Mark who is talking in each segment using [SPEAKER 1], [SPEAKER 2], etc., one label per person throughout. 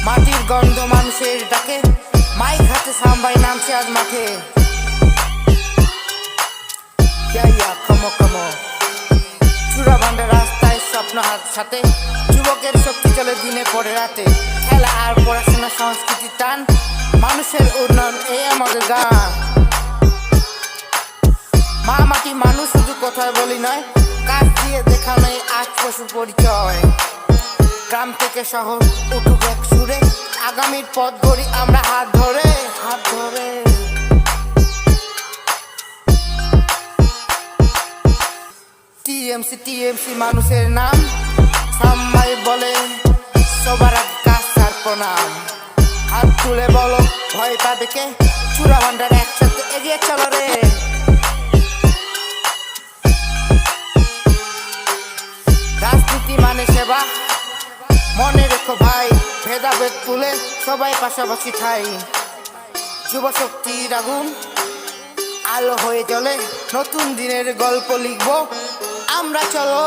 [SPEAKER 1] মাটির গন্ধ মানুষের ডাকে, মাইক হাতে সাম্বাই নামছে আজ মাঠে। খমো খমো চূড়া ভান্ডার রাস্তায় স্বপ্ন হাত সাথে, যুবকের শক্তি চলে দিনে পড়ে রাতে। খেলা আর পড়াশোনা সংস্কৃতি টান, মানুষের উন্নয়ন এই আমাদের গান। মা মাটি মানুষ শুধু কথায় বলি নয়, কাজ দিয়ে দেখানোই আজ পশু পরিচয়। গ্রাম থেকে শহর উঠুক এক সুরে, আগামীর পথ গড়ি আমরা হাত ধরে হাত ধরে। টিএমসি টিএমসি মানুষের নাম, সাম্বাই বলে সবার আগে কাজ আর প্রণাম। হাত তুলে বলো ভয় পাবে কে, চূড়া ভান্ডার একসাথে এগিয়ে চলো রে। রাজনীতি মানে সেবা, মনে রেখো ভাই, ভেদাভেদ তুলে সবাই পাশাপাশি ঠাই। যুব শক্তির আগুন আলো হয়ে জ্বলে, নতুন দিনের গল্প লিখবো আমরা, চলো।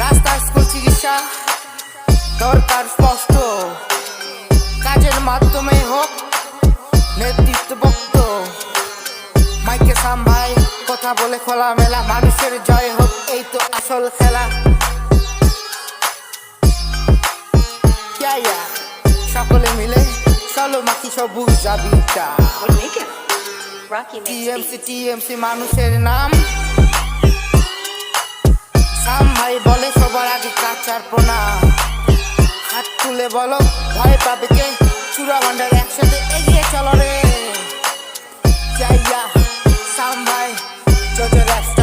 [SPEAKER 1] রাস্তা স্কুল চিকিৎসা দরকার স্পষ্ট, কাজের মাধ্যমে হোক নেতৃত্ব বক্ত। মাইকে সাম্বাই কথা বলে খোলা মেলা, মানুষের জয় হোক এই তো আসল খেলা। সকলে মিলে চলো মাখি সবুজ জাবিটা। টিএমসি টিএমসি মানুষের নাম, সাম্বাই বলে সবার আগে কাজ আর প্রণাম। হাত তুলে বলো ভয় পাবে কে, চূড়া ভান্ডার একসাথে এগিয়ে চলো রে। সাম্বাই জোজো রাষ্ট্র।